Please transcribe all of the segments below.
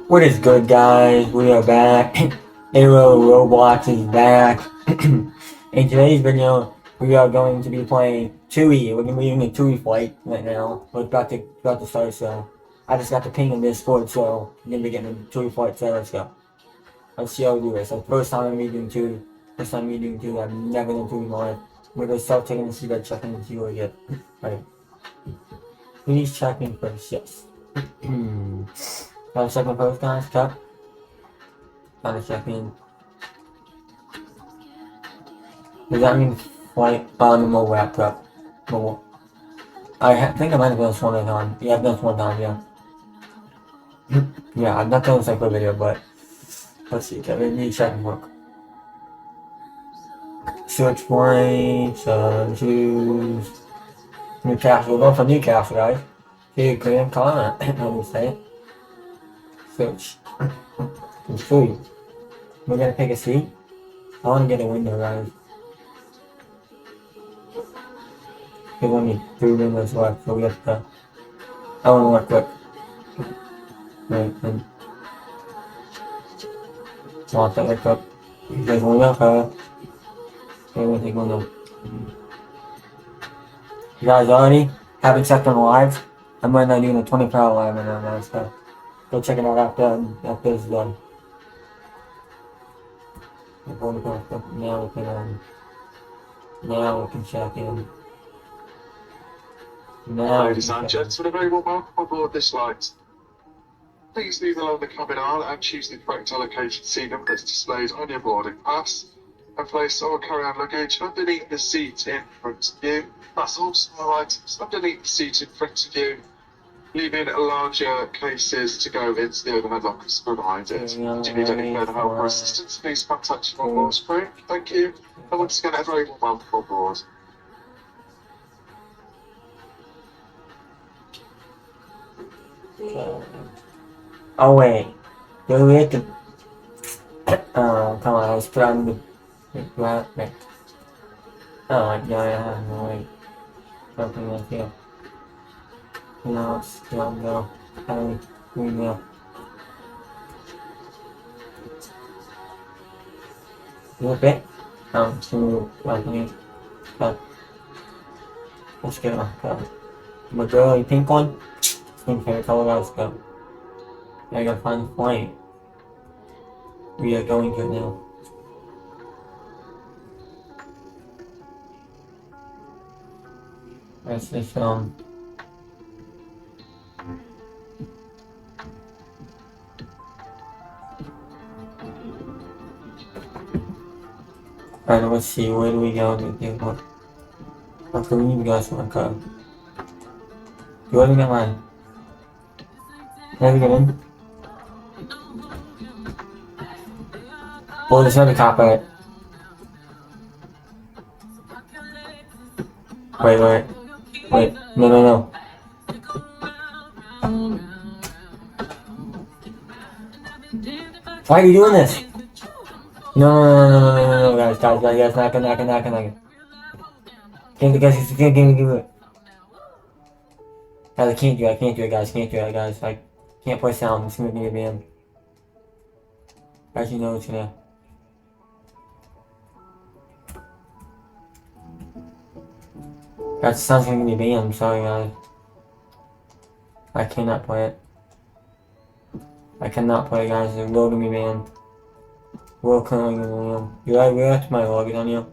What is good, guys? We are back. Halo Roblox is back. In today's video, we are going to be playing TUI. We're going to be doing a TUI flight right now. We're about to start, so I just got the ping in Discord, so we're going to be getting a TUI flight, so let's go. Let's see how we do this. So first time I'm doing TUI. First time me doing TUI. I've never done TUI in my life. We're going to start taking the seat, checking and see what we get. Right. Please check in first, yes. Got a second first, guys? Check. Gotta check in. Does that mean flight on the mobile wrapped up? Mobile. Think I might have done this one time. Yeah, I've done this one time, yeah. Yeah, I've not done this like a video, but let's see, can we check and look. Search flights, choose Newcastle. We're going for Newcastle, guys. See, Gran Canaria, how do you say it? Search. It's free. We're gonna pick a seat. I wanna get a window, guys. There's only 3 windows left, so we have to. I wanna work quick. Right, and want that work up. There's one up, we'll take one up. You guys already haven't checked on live? I'm right now doing a 24-hour live right now, guys, so go check it out after this is done. Now we can check in. Ladies and gentlemen, a very warm welcome aboard this flight. Please leave along the cabin aisle and choose the correct allocation seat number that's displayed on your boarding pass, and place all carry-on luggage underneath the seat in front of you. That's also all items underneath the seat in front of you, leaving larger cases to go into the overhead lockers provided. Do you need any further help or assistance, please contact your onboard spring. Thank you, and once again, a very warm welcome aboard. Oh wait, do we have to? Come on, let's put on the wait. Oh, yeah, I have no way. Something like here. No, let's still go. We go. You okay? So welcome. Let's get on. Majority pink one. Pink hair color. Let's go. I gotta find the flight. We are going to now. That's this Alright, let's see, where do we go to do what? After we need to go to my car. You already got mine. Have you get in? Well, there's another cop at it. Wait, no. Why are you doing this? No, guys, not gonna. Can't do it. Guys, I can't do it, guys. I can't play sound, it's gonna be a band. Guys, you know it's gonna. That sounds gonna be banned, I'm sorry, guys. I cannot play it. I cannot play, guys, it's loading me banned. We're currently banned. You have my luggage on you.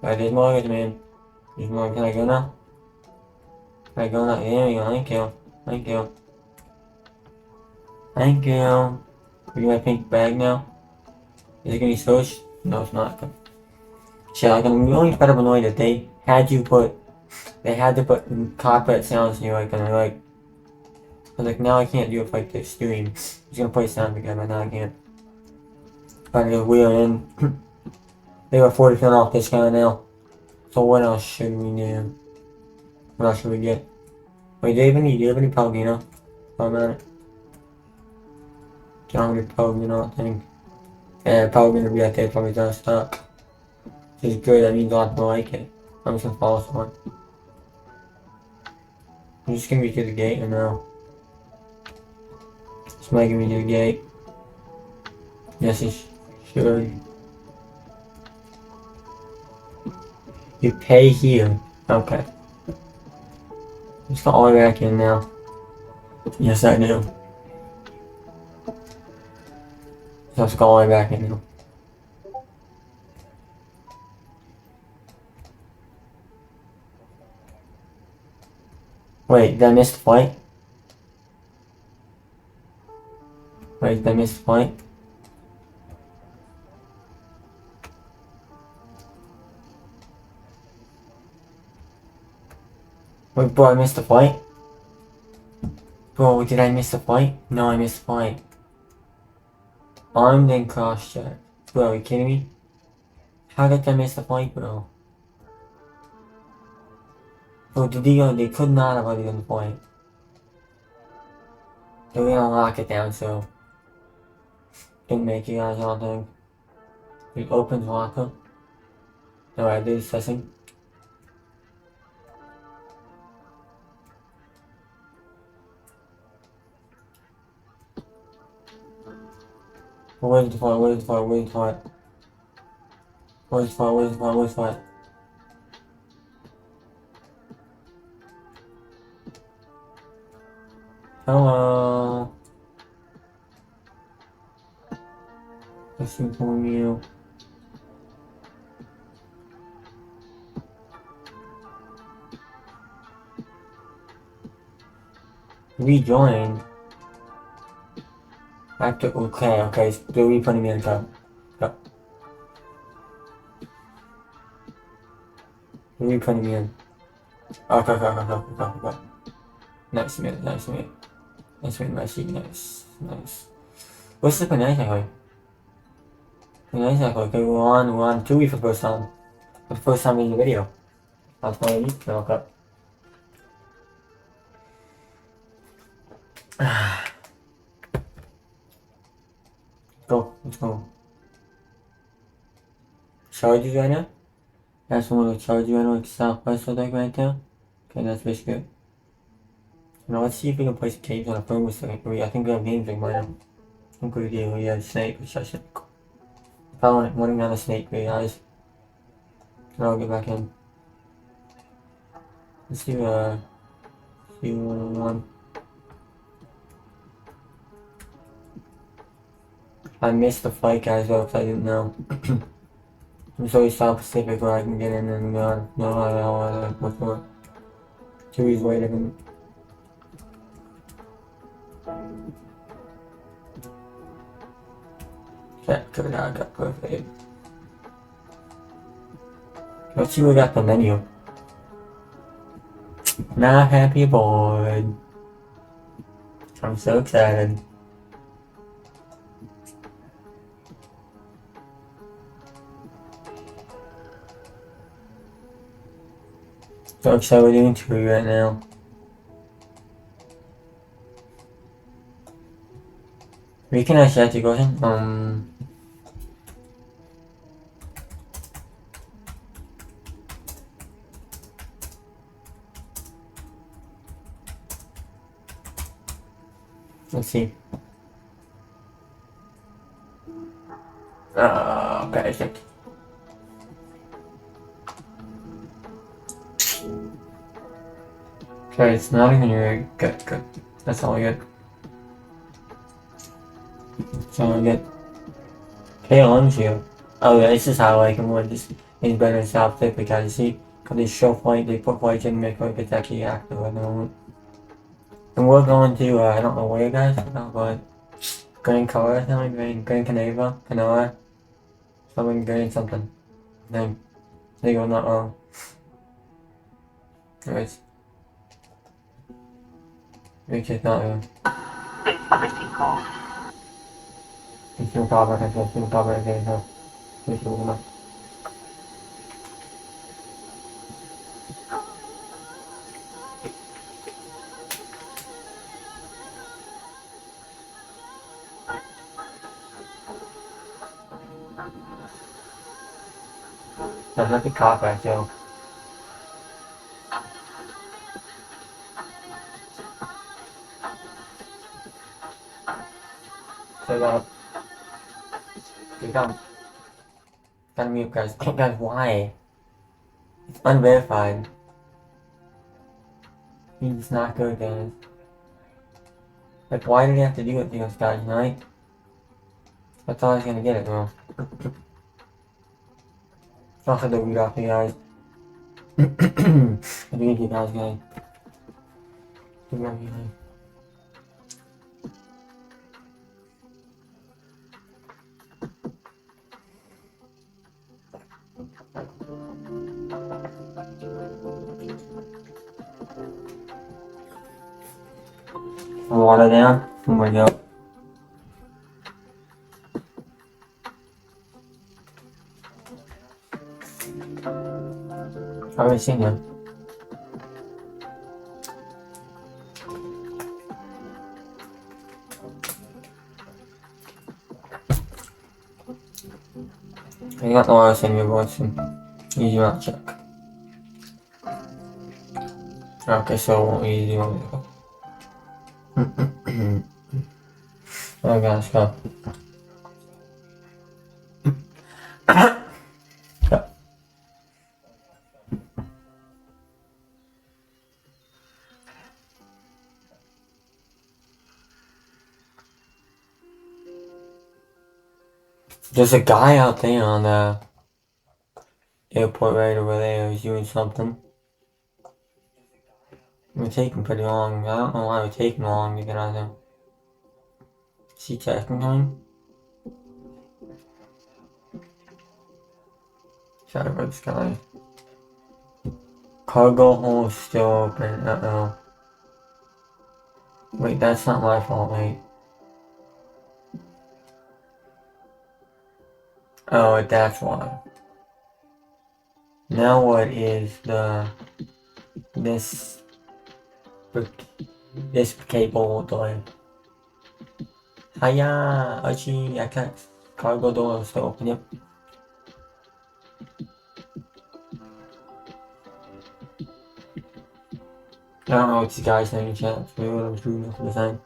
Alright, there's more luggage, man. There's more. Can I go now? Can I go now? There we go, thank you. We got a pink bag now. Is it gonna be switched? No, it's not. Shit, I'm really fed up annoyed that they had to put copyright sounds in here, I was like, now I can't do it like this stream. It's gonna play sound again, but now I can't. But we are in. They were 40% off discount now. So what else should we do? What else should we get? Wait, do you have any Palomino? I'm at it. Don't have any Palomino, I think. Yeah, probably gonna be out there, probably does stock. Which is good, that means a lot of people like it. I'm just gonna follow someone. I'm just gonna be to the gate or no? It's making me do the gate. Yes, it should. You pay here. Okay. Let's go all the way back in now. Yes, I do. Let's go all the way back in now. Wait, did I miss the flight? Wait, did I miss the flight? Wait, bro, I missed the flight? Bro, did I miss the flight? No, I missed the flight. Armed and cross-checked. Bro, are you kidding me? How did I miss the flight, bro? Bro, they could not have already done the flight. They were gonna lock it down, so... Didn't make you guys all think. It opens locker. Alright, do the session. Where's the flight? Where's the flight? Where's the flight? Where's the flight? Where's the flight? Where's the flight? Hello. Listen for you. Rejoin. After okay, still reputting me on top. Go. Reputting me in. Okay. Nice minute. Nice minute, my sheet, nice. What's the nice actually? Nice actually, okay, we're on TUI for the first time. For the first time in the video. I'll play it, okay. Let's go. Charges right now? That's one of the charges right now, like southwest of that right there. Okay, that's basically it. Now let's see if we can place caves on a phone with second. I think we have games like mine. I think we do. We have snake, which I should. If I want running down a snake, guys. And I'll get back in. Let's do one. I missed the flight, guys, though, because I didn't know. It's always South Pacific where I can get in and know how to look for TUI's way different. Check it out, got perfect. Let's see what we got the menu. Not happy bored. I'm so excited. So excited we're doing TUI right now. We can actually have to go in. Let's see. Okay, check. Okay, it's not even your good. That's all I get. That's all I get. Okay, on you. Oh yeah, this is how I can win this in better in South Pacific because you see, because they show flight, they put flights in make like it's actually active at the moment. And we're going to, I don't know where guys, but Gran Canaria, something, Gran Canaria, something, Gran something. Name. I think I'm not wrong. Anyways. Which is not wrong. It's still covered, again, so. It's still enough. That's not the cop right, so. Straight up. Straight up. Gotta mute, guys. Oh, guys, why? It's unverified. It's not good, guys. Like, why did he have to do it to us, guys, right? I thought I was gonna get it, bro. Also, the read off you guys. I think you guys, guys. Good luck, you guys. Water down. Oh my god. I already seen you. I got the water in your voice and easy out check. Okay, so easy one. Oh gosh, go. Yeah. There's a guy out there on the airport right over there who's doing something. It would take him pretty long. I don't know why it would take him long to get out there. Is he checking him? Sorry about this guy. Cargo hold still open. Uh-oh. Wait, that's not my fault, wait. Oh, that's why. Now what is this cable doing? Hiya, Archie, I can't. Cargo door is still open, yep. I don't know what these guys saying in chat. Maybe what I'm doing for the time.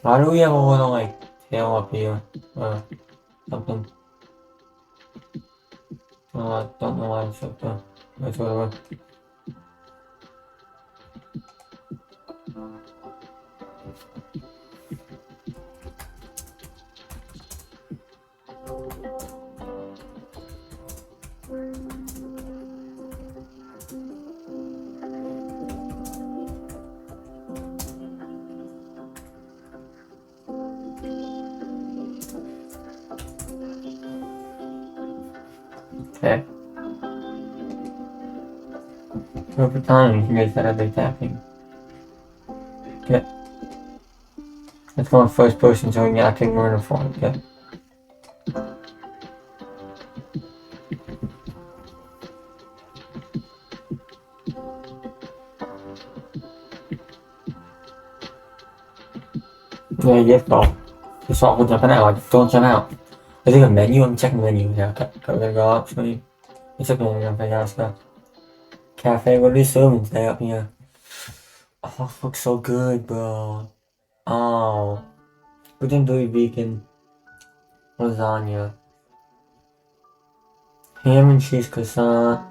Why do we have a little like tail up here? Or something. Oh, I don't know why it's up there. That's what it was. Okay. Perfect timing, you guys said I'd be tapping. Okay. Let's go on first person so we can actually murder for it, okay? Yeah, yes, bro. Just all jumping out, don't jump out. Is it a menu? I'm checking the menu. Yeah, okay. Gotta go up, screen. It's up there, I guess, go. Cafe, what are these servings they up here? Oh, it looks so good, bro. Oh. We didn't do vegan lasagna. Ham and cheese croissant.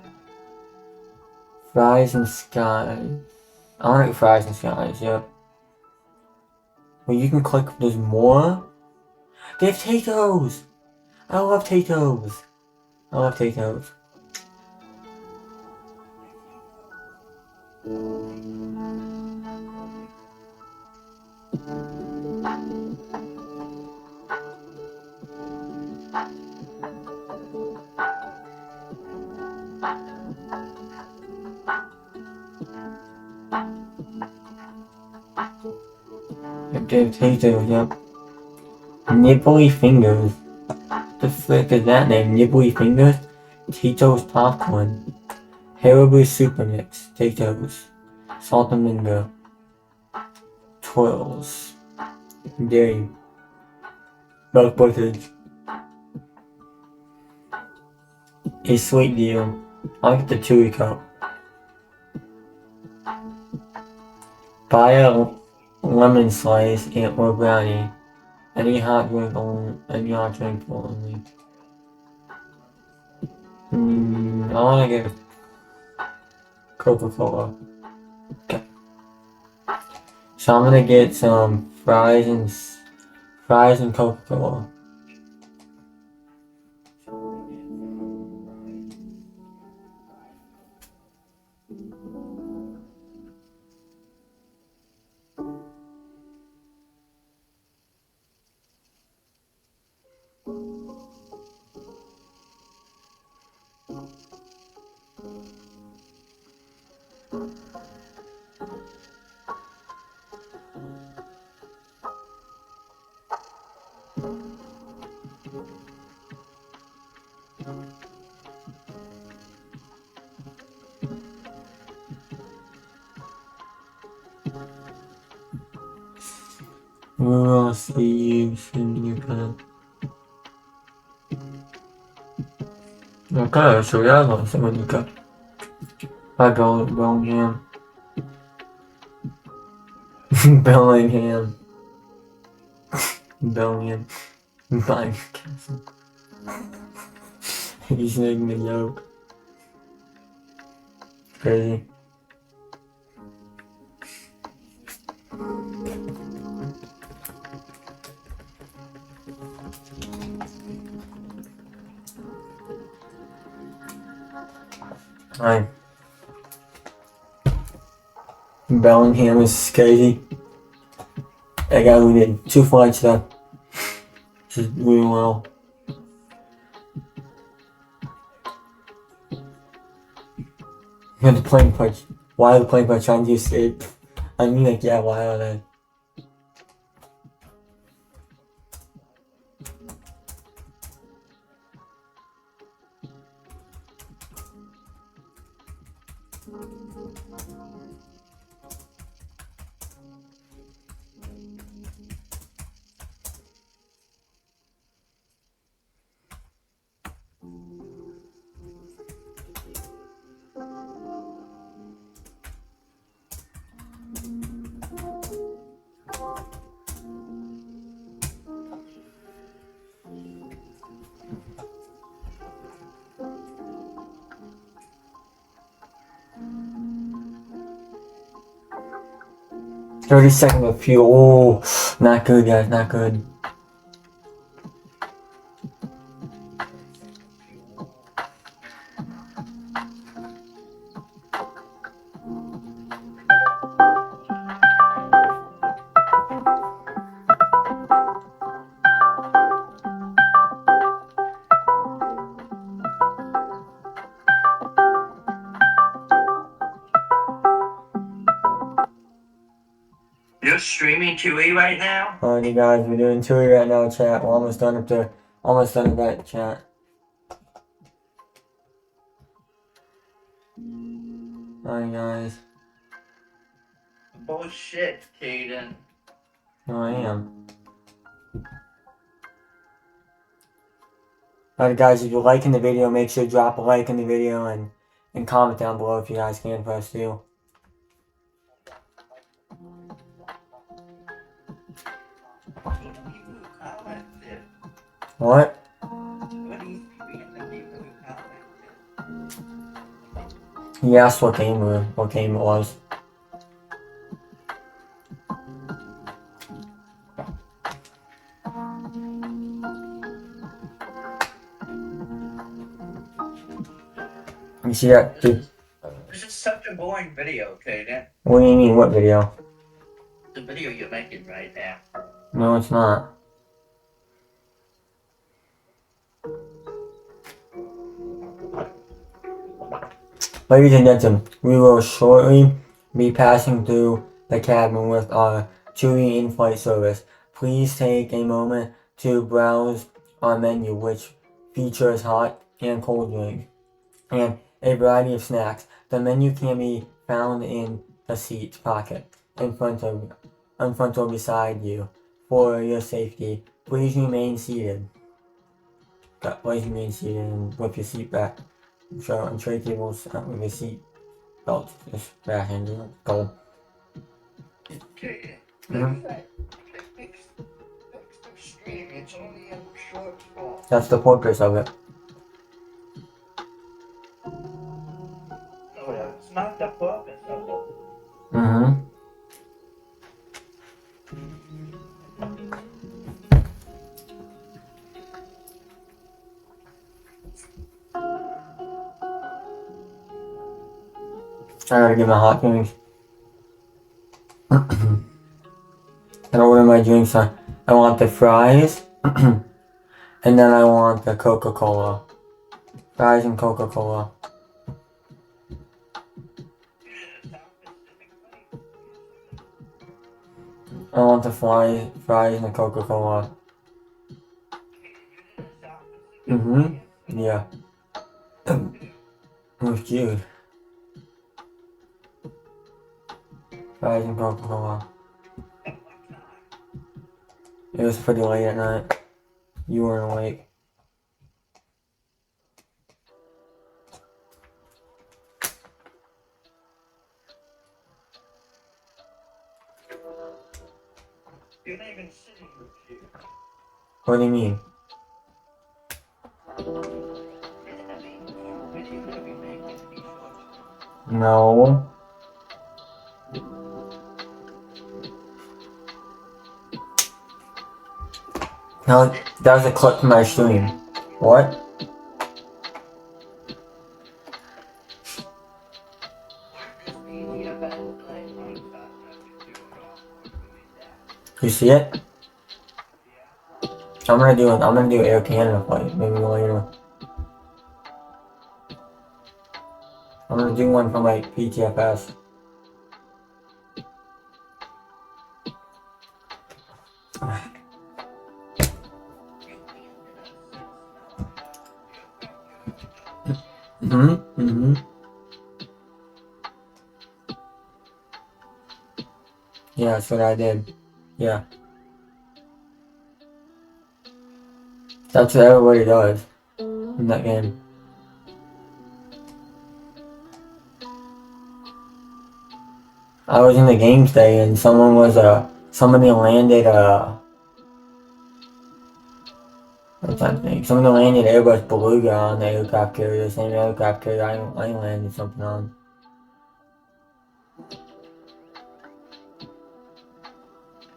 Fries and skies. I want to eat fries and skies, yep. Well, you can click, there's more? They have potatoes! I love potatoes! I love potatoes. They have potatoes, yep. Nibbly fingers. The frick is that name? Nibbly fingers? Tito's popcorn. Haribo super mix. Potatoes. Salt and vinegar. Twirls. Dairy. Milk buttered. A sweet deal. I'll get the TUI cup. Buy a lemon slice and or brownie. Any hot drink only. I wanna get Coca-Cola. Okay. So I'm gonna get some fries and Coca-Cola. We will see you soon, Newcastle. Okay, so we are going to Newcastle. Hi, Bellingham. Bellingham. Bellingham. Bye. He's making a joke. Crazy. Hi. Bellingham is crazy. That guy who did 2 flights though. Just really well. And the plane parts. Why are the plane parts trying to escape? I mean, like, yeah, why are they? "30 seconds of fuel." Oh, not good, guys, not good. You're streaming TUI right now? Alrighty, guys, we're doing TUI right now, chat. We're almost done with that, chat. Alright, guys. Bullshit, Caden. No, I am. Alright, guys, if you're liking the video, make sure to drop a like in the video and comment down below if you guys can for us too. What? What do you think of the people who commented? He asked what game it was. You see that, dude? This is such a boring video, Caden. What do you mean, what video? The video you're making right now. No, it's not. Ladies and gentlemen, we will shortly be passing through the cabin with our TUI in-flight service. Please take a moment to browse our menu, which features hot and cold drinks and a variety of snacks. The menu can be found in the seat pocket in front or beside you. For your safety, please remain seated. Please remain seated and with your seat back. So on tray tables with a seat belt just back and go. Mhm. Fixed the stream. It's only a short fall. That's the purpose of it. No, that's not the purpose of it. Mm-hmm. I gotta get my hot drinks. And order my drinks. I want the fries. And then I want the Coca-Cola. Fries and Coca-Cola. I want the fries and the Coca-Cola. Mm-hmm. Yeah. It was cute. Fries and Coca-Cola. It was pretty late at night. You weren't awake. You're not even sitting with you. What do you mean? No. No, that was a clip from my stream. What? You see it? I'm gonna do Air Canada flight maybe later. I'm gonna do one from like PTFS. Mm-hmm. Yeah, that's what I did. Yeah. That's what everybody does in that game. I was in the game today and somebody landed I'm trying to think. Somebody landed Airbus Beluga on the aircraft carrier, the same aircraft carrier I landed something on.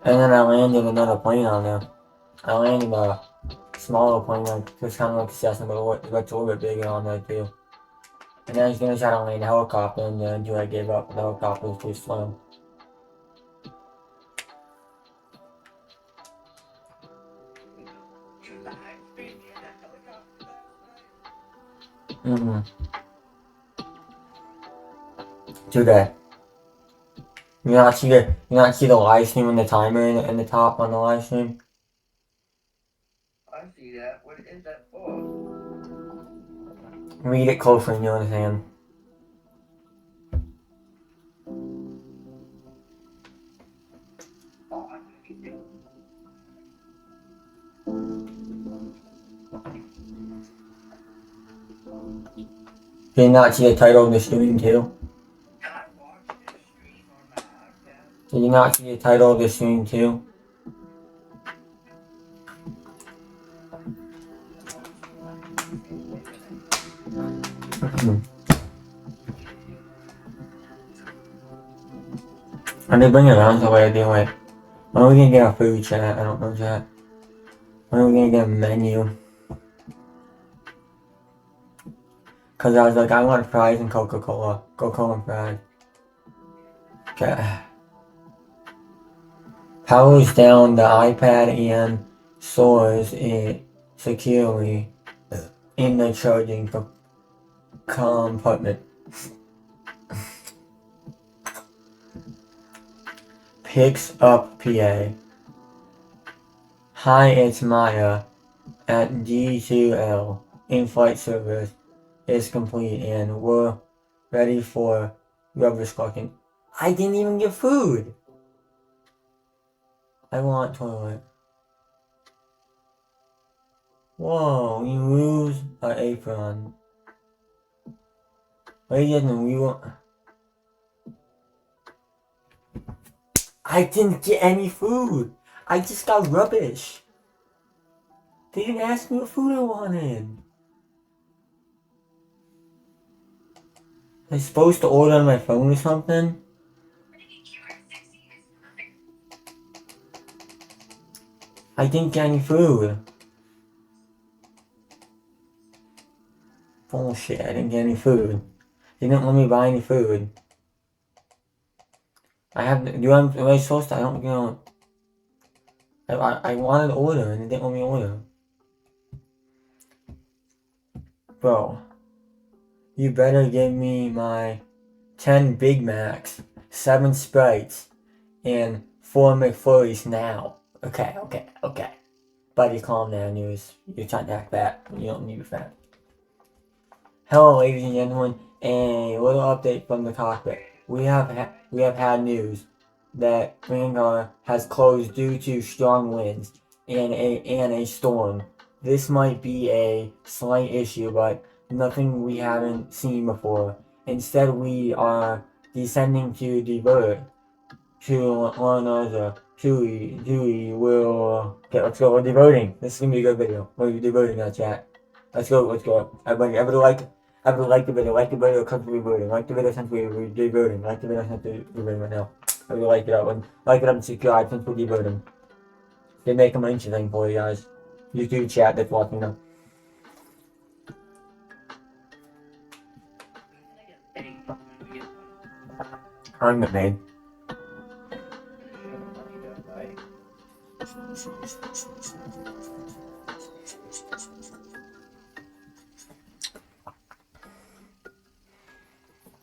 And then I landed another plane on there. I landed a smaller plane, like just kind of like a Cessna, but it's a little bit bigger on there too. And then I was gonna try to land a helicopter, and then I gave up. The helicopter was too slow. Mm-hmm. Today. You not see the live stream and the timer in the top on the live stream? I see that. What is that for? Read it closer and you'll understand. Did you not see the title of the stream too? Did you not see the title of the stream too? And they bring it around the way I do it. When are we gonna get our food, chat? I don't know, chat. When are we gonna get a menu? Cause I was like, I want fries and Coca-Cola. Coca-Cola and fries. Okay. Powers down the iPad and stores it securely in the charging compartment. Picks up PA. Hi, it's Maya at D2L. In-flight service is complete and we're ready for rubbish collection. I didn't even get food! I want toilet. Whoa, you lose an apron. Ladies and we will... I didn't get any food. I just got rubbish. They didn't ask me what food I wanted. I'm supposed to order on my phone or something? I didn't get any food. Bullshit, I didn't get any food. They didn't let me buy any food. Am I supposed to, I don't, I wanted to order and they didn't let me order. Bro, you better give me my 10 Big Macs, 7 Sprites, and 4 McFlurries now. Okay. Buddy, calm down, you're trying to act fat. You don't need to be fat. Hello, ladies and gentlemen, and a little update from the cockpit. We have had news that Gran Canaria has closed due to strong winds and a storm. This might be a slight issue, but nothing we haven't seen before. Instead, we are descending to divert to one other. TUI will. Okay, let's go. We're devoting. This is gonna be a good video. We're devoting that chat. Let's go. Everybody like the video, come to devoting. Like the video since we're devoting. Like the video since we're devoting right now. Everybody like it up and subscribe since we're devoting. They make them interesting for you guys. YouTube chat that's watching them. I'm the maid.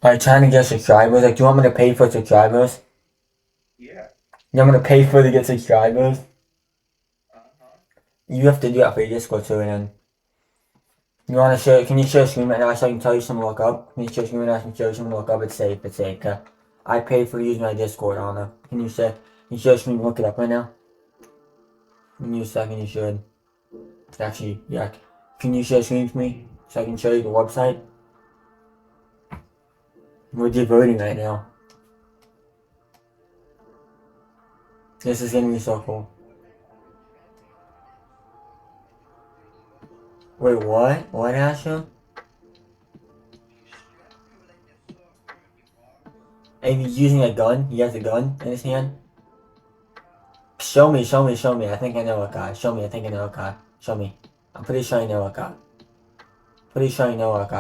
Are you trying to get subscribers? Like, do you want me to pay for subscribers? Yeah. You want me to pay for to get subscribers? You have to do that for your Discord server then. You wanna share, can you share screen right now so I can tell you something to look up? Can you share screen right now so I can show you something to look up? It's safe, okay? I paid for using my Discord on it. Can you share screen, look it up right now? Give me a second, you should. Actually, yeah. Can you share screen with me so I can show you the website? We're devoting right now. This is gonna be so cool. Wait, what? What, Asher? And he's using a gun? He has a gun in his hand? Show me. I think I know a guy. Show me, I think I know a guy. Show me. I'm pretty sure I know a guy.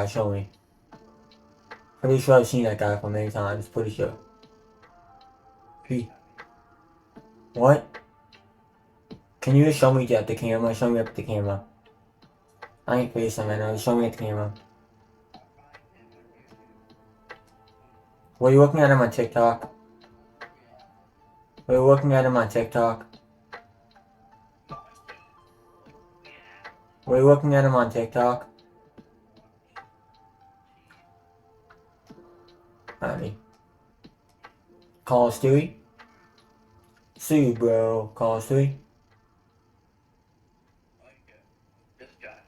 Show me. Pretty sure I've seen that guy for many times. Pretty sure. What? Can you just show me at the camera? Show me up at the camera. I ain't facing right now. Show me at the camera. Were you looking at him on TikTok? Alright. Call Stewie? Sue, bro. Call Stewie? This guy.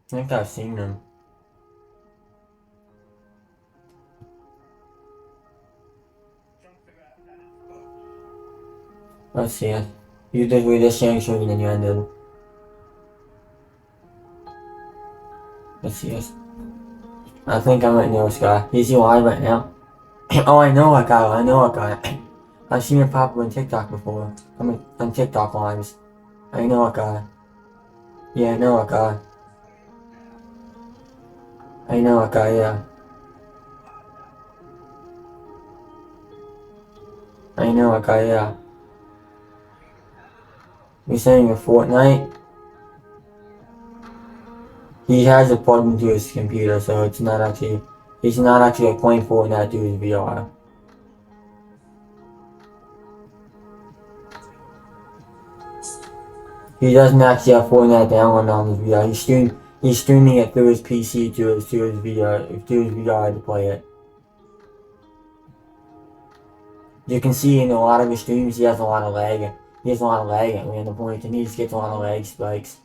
I think I've seen him. Let's see it. We just sharing screen and you ended. Let's see it. I think I might know this guy. He's live right now. Oh, I know a guy. I've seen him pop up on TikTok before. On TikTok lives. I know a guy. Yeah, I know a guy, yeah. I know a guy, yeah. You're saying a Fortnite? He has it plugged into his computer, so he's not actually like playing Fortnite through his VR. He doesn't actually have Fortnite downloaded on his VR. He's streaming it through his PC to his VR to play it. You can see in a lot of his streams he has a lot of lag. At random points, and he just gets a lot of lag spikes.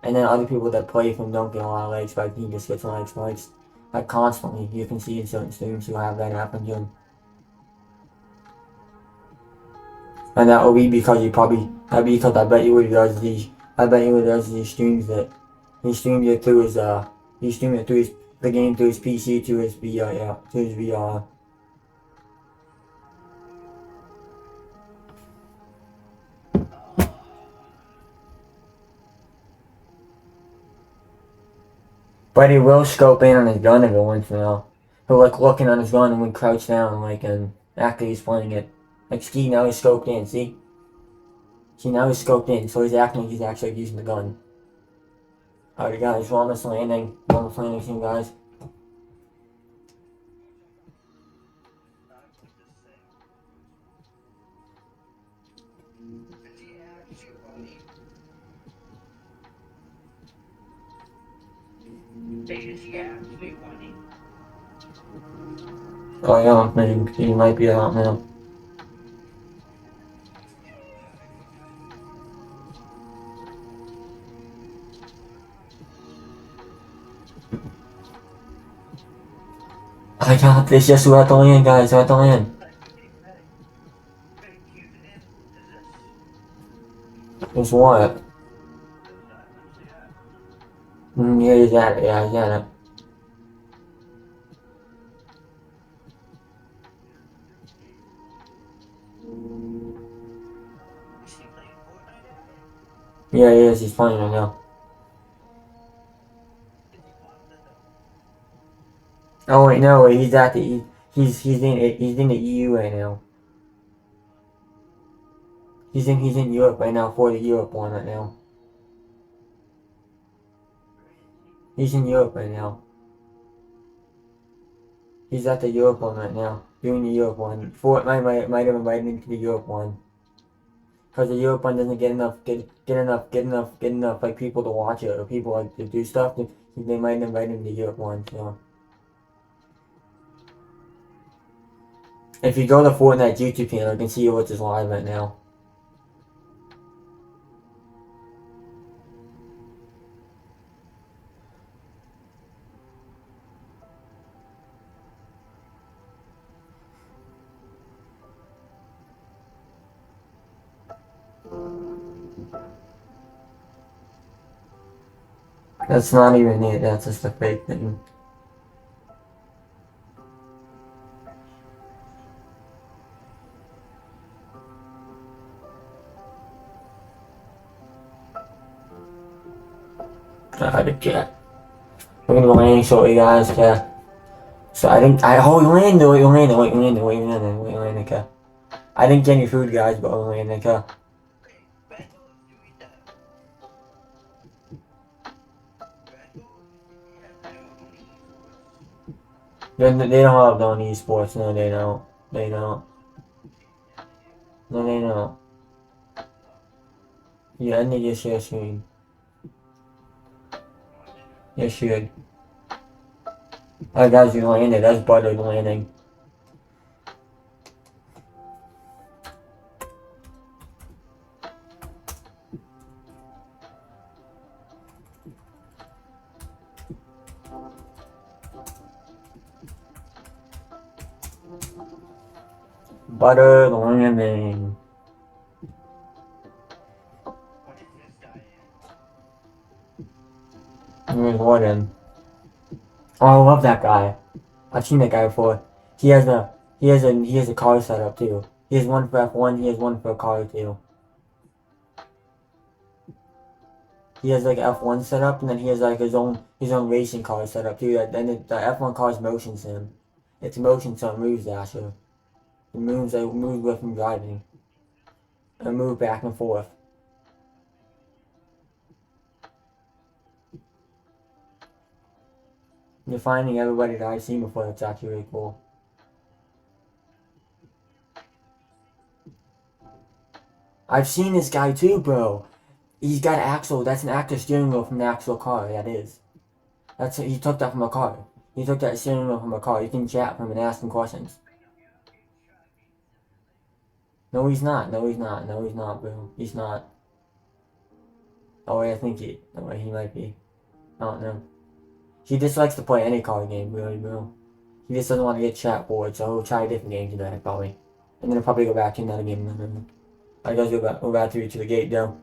And then other people that play from don't get a lot of lag spikes, he just gets lag spikes. Like constantly. You can see in certain streams who have that happen to him. And that will be because that'll be because I bet you what he does these, I bet you what he does these streams that, he streams it through his, he streams it through the game through his PC to his VR, yeah, to his VR. But he will scope in on his gun every once in a while. He'll like looking on his gun and then crouch down like and after he's playing it. Like Ski now he's scoped in, see? See now he's scoped in, so he's acting like he's actually using the gun. Alright guys, we're almost landing. We're almost landing soon guys. Oh yeah, maybe he might be out now. I got this, yes, we're at the land guys, we're at the land. There's what? Yeah, he's at it, yeah, he's at it. Yeah, he is, he's playing right now. Oh wait, no, he's at the, he's in the EU right now. He's in Europe right now for the Europe one right now. He's in Europe right now. He's at the Europe one right now, doing the Europe one. Fortnite might have invited him to the Europe one. Cause the Europe one doesn't get enough like people to watch it or people like to do stuff. They might invite him to the Europe one. So if you go to Fortnite's YouTube channel, you can see what's is live right now. That's not even it. That's just a fake thing. Yeah. We're gonna land shortly, guys. Yeah. So we landed. Okay. I didn't get any food, guys, but we landed. Okay. They don't have no esports. No, they don't. They don't. No, they don't. Yeah, I need your share screen. You should. Alright, guys, we landed. That's buttered landing. Buttered landing. Here's Warden. Oh, I love that guy. I've seen that guy before. He has a car setup too. He has one for F1. He has one for a car too. He has like F1 setup, and then he has like his own racing car setup too. Then the F1 car is motion sim. It's motion sim moves Asher. It moves with him driving. And move back and forth. You're finding everybody that I've seen before. That's actually really cool. I've seen this guy too, bro. He's got Axle. That's an active steering wheel from the actual car. That is. He took that from a car. He took that steering wheel from a car. You can chat from him and ask him questions. No, he's not. No, he's not. No, he's not, bro. He's not. Oh, wait, I think he. No, wait, he might be. I don't know. He just likes to play any car game, really, bro. He just doesn't want to get chat bored, so he'll try a different game today, probably. And then he'll probably go back to another game. I guess we're about to reach the gate though.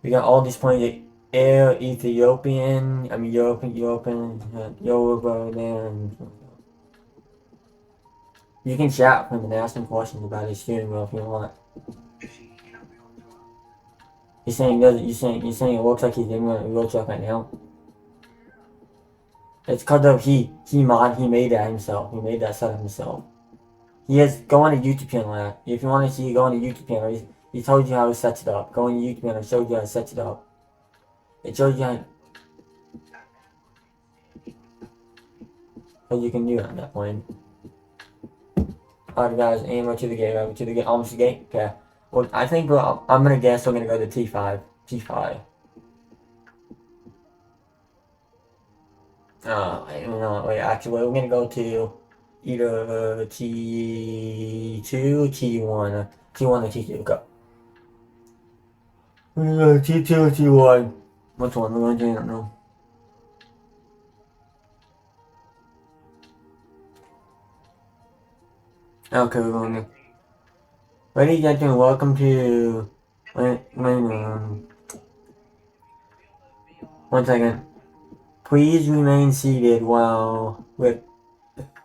We got all these planes: Air Ethiopian, Yoruba there, and you can chat from and ask him questions about his steering wheel if you want. You're saying it looks like he's in a wheelchair right now. It's because of he made that himself. He made that setup himself. He has go on a YouTube channel. If you want to see, go on a YouTube channel. He told you how to set it up. Go on a YouTube channel. Showed you how to set it up. It shows you how you can do it on that plane. Alright guys, aim right to the gate, almost the gate. Okay. Well, I think I'm gonna guess we're gonna go to T5. T5. Wait, actually, we're gonna go to either T2, T1, T1 or T2. Go. We're gonna go T2 or T1. Which one? We're gonna do it now. Okay, we're going to. Ladies and gentlemen, welcome to. One second. Please remain seated while with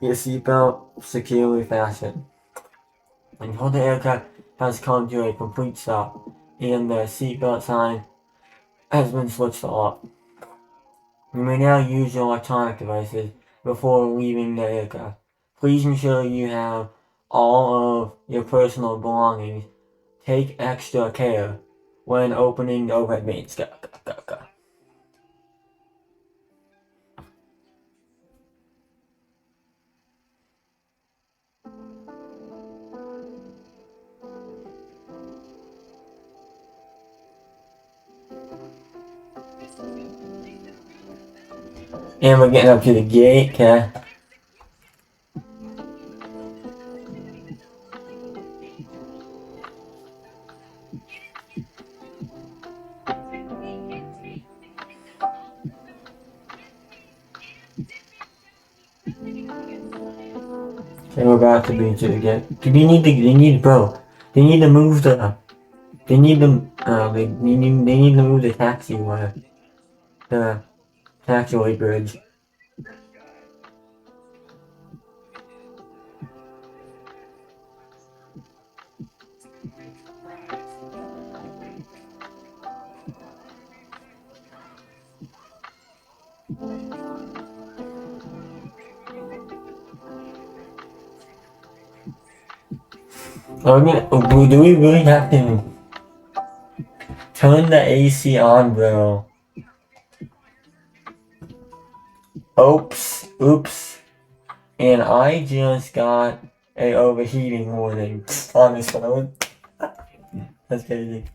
your seatbelt securely fastened. Until the aircraft has come to a complete stop and the seatbelt sign has been switched off. You may now use your electronic devices before leaving the aircraft. Please ensure you have all of your personal belongings. Take extra care when opening the overhead bins. Go. And we're getting up to the gate, okay? And we're about to be to the gate. They need to move the, they need to move the taxiway bridge. Do we really have to turn the AC on, bro? Oops. And I just got a overheating warning on this phone. That's crazy.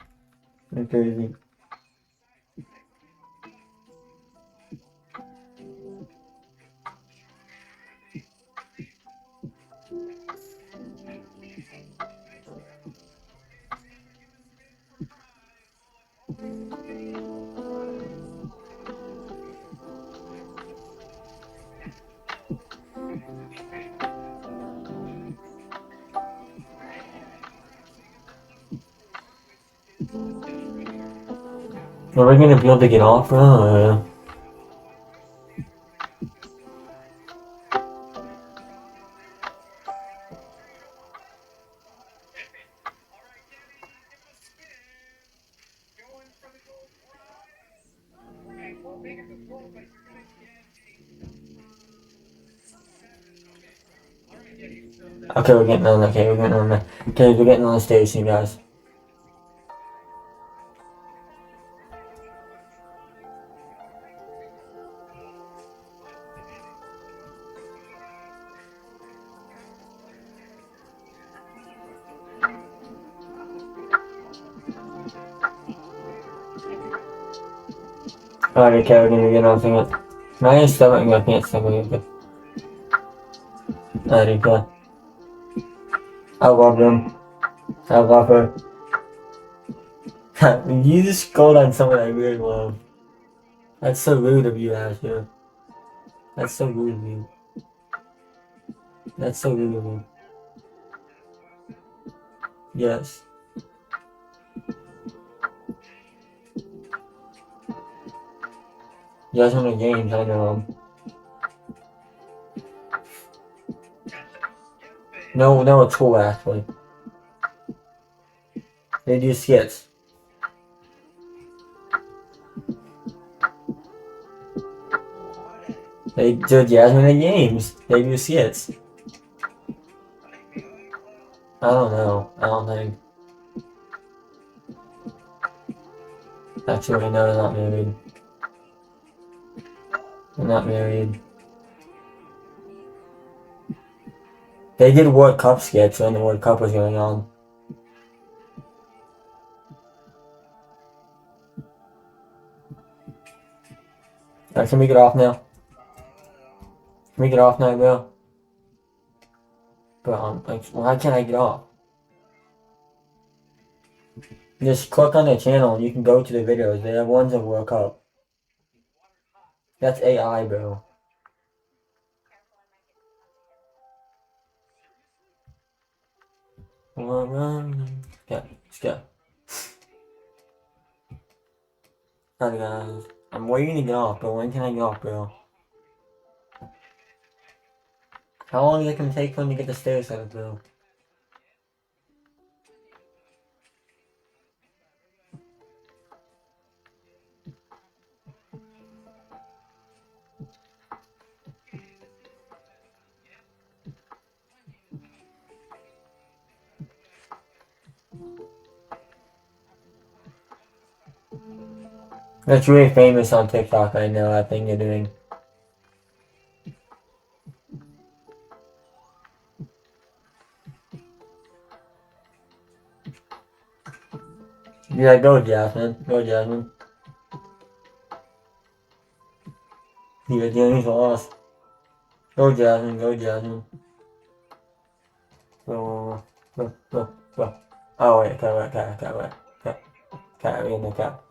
Are we gonna be able to get off, bro? Okay, we're getting on the station, guys. Alright, okay, we're gonna get on thing. My stomach, I can't stomach it. Alright, okay. I love them. I love her. You just scold on someone I really love. That's so rude of you, Asher. That's so rude of you. Yes. Just on the games, I know. No, it's cool actually. They do skits. They do Jasmine the games. They do skits. I don't know. I don't think. Actually, no, they're not married. They're not married. They did World Cup skits when the World Cup was going on. Alright, can we get off now? Can we get off now, bro? Bro, like, why can't I get off? Just click on the channel and you can go to the videos. They have ones of World Cup. That's AI, bro. Yeah, let's go. Alright, guys. I'm waiting to get off, but when can I get off, bro? How long is it gonna take for me to get the stairs set up, bro? That's really famous on TikTok, I know, that thing you're doing. Yeah, go Jasmine. Go Jasmine. You're doing lost. Go Jasmine, go Jasmine. Go. Oh wait, okay, wait. Cat, we in the cat.